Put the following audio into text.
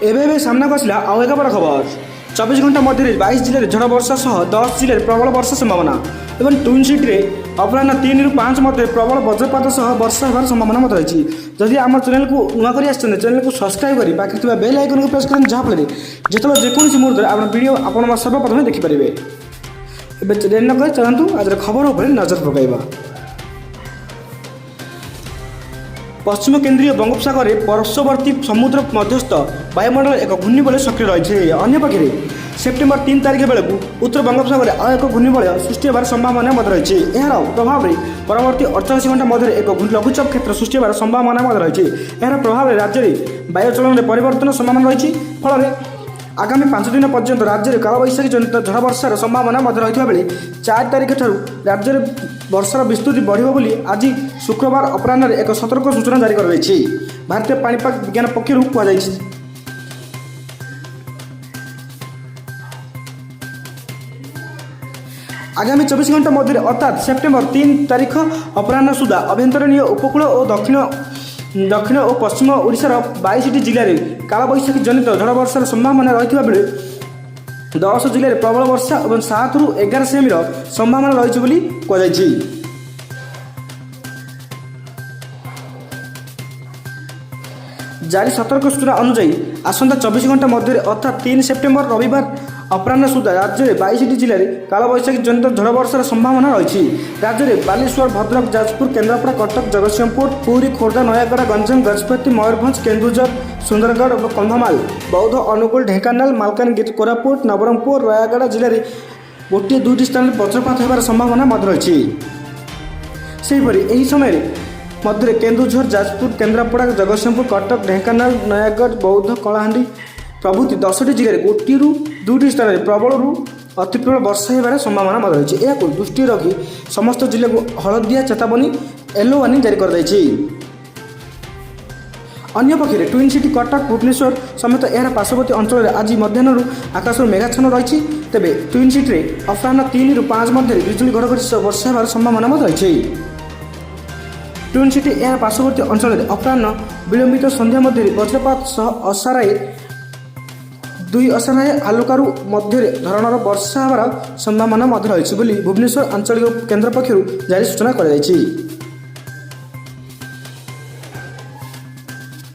ଏବେ ସାମ୍ନାକୁ ଆସିଲା ଆଉ ଏକ ବଡ଼ ଖବର। 24 ଘଣ୍ଟା ମଧ୍ୟରେ 22 ଜିଲ୍ଲାରେ ଝଡ଼ ବର୍ଷା ସହ 10 ଜିଲ୍ଲାରେ ପ୍ରବଳ ବର୍ଷା ସମ୍ଭାବନା ଏବଂ ଟ୍ୱିନ୍ ସିଟିରେ ଅପରାହ୍ନ 3 ରୁ 5 ମଧ୍ୟରେ ପ୍ରବଳ ବଜ୍ରପାତ ସହ ବର୍ଷା ହେବାର ସମ୍ଭାବନା ମଧ୍ୟ ରହିଛି। ଯଦି ଆମ ଚ୍ୟାନେଲକୁ ନୂଆ କରି ଆସିଛନ୍ତି ଚ୍ୟାନେଲକୁ ସବସ୍କ୍ରାଇବ୍ କରି ପାଖରେ ଥିବା ବେଲ୍ ଆଇକନକୁ ପ୍ରେସ୍ କରନ୍ତୁ, ଯାହାଫଳରେ ଯେତେବେଳେ ଯେକୌଣସି ମୁହୂର୍ତ୍ତରେ ଆପଣ ଭିଡ଼ିଓ ଆପଣ ସର୍ବପ୍ରଥମେ ଦେଖିପାରିବେ। ଏବେ ଡେରି ନ କରି ଚାଲନ୍ତୁ ଆଜିର ଖବର ଉପରେ ନଜର ପକାଇବା। पश्चिम केन्द्रीय बंगोपसागर में पार्श्ववर्ती समुद्र मध्यस्थ वायुमंडल एक घूर्णिबलय सक्रिय रही। अन्यपक्षे सेप्टेम्बर 3 तारिख बेलू उत्तर बंगोपसागर आउ एक घूर्णिबलय सृष्टि होवार संभावना रही। यार प्रभाव में परवर्ती 48 घंटा मध्य एक लघुचाप क्षेत्र सृष्टि होवार संभावना रही। यार प्रभाव में राज्य में वायु चलन में परिवर्तन संभावना रही। फल आगामी 5 दिन पर्यंत राज्य में कालबैशाखी जनित झड़ वर्षार संभावना रही बेले 4 तारिख ठार राज्य में वर्षार विस्तृति बढ़िब बोली आज शुक्रवार अपराह्न एक सतर्क सूचना जारी कर भारतीय पाणीपाग विज्ञान पक्षर कहुई। आगामी 24 घंटा मध्य अर्थात सेप्टेम्बर 3 तारिख अपराह्न सुधा आभ्यंतरीण उपकूल और दक्षिण और पश्चिम ओडिशार 22टी जिले में कालबैशाखी जनित झड़ वर्षार संभावना रही बेले 10 जिले में प्रबल वर्षा और 7 ରୁ 11 सेमी संभावना रही बोली कहुई। जारी सतर्क सूचना अनुसार आसंता 24 घंटा मध्य अर्थात 3 सेप्टेम्बर रविवार अपराह्न सुधा राज्य में 22टी जिले में कालबैशाखी जनित झड़ वर्षार संभावना रही। राज्य में बालेश्वर, भद्रक, जाजपुर, केन्द्रापड़ा, कटक, जगतसिंहपुर, पुरी, खोर्धा, नयागढ़, गंजाम, गजपति, मयूरभंज, केन्दुझर, सुंदरगढ़ और कंधमाल, बौद्ध, अनुगुल, ढेंकानाल, मालकानगिरी, कोरापुट, नवरंगपुर, रायगढ़ जिले में 1-2टी स्थान में वज्रपात होवार संभावना रही। सेहीपरि एही समय मध्य केन्दुझर, जाजपुर, केन्द्रापड़ा, जगतसिंहपुर, कटक, ढेंकानाल, नयागढ़, बौद्ध, कलाहांडी प्रभृति 10टी जिले में 1-2टी स्थान में प्रबल अति प्रबल वर्षा होबार संभावना रही। यह दृष्टि रखी समस्त जिले को हलदिया चेतावनी येलो वार्निंग जारी कर अन्यपक्षे ट्विन सिटी कटक, भुवनेश्वर समेत यार पार्श्ववर्ती अंचल में आज मध्याह्न आकाश मेघाच्छन्न रही। तेज ट्विन सिटी अपराह्न 3 ରୁ 5 मध्य बिजुली घड़घड़ी वर्षा होबार संभावना रही। ट्विन सिटी यार पार्श्ववर्ती अंचल में अपराह्न विलंबित संध्या मध्य वज्रपात सह असाराए 2 असाराए आलुकारु मध्य धरणर वर्षा होबार संभावना रही भुवनेश्वर आंचलिक केन्द्र पक्षर जारी सूचना कर।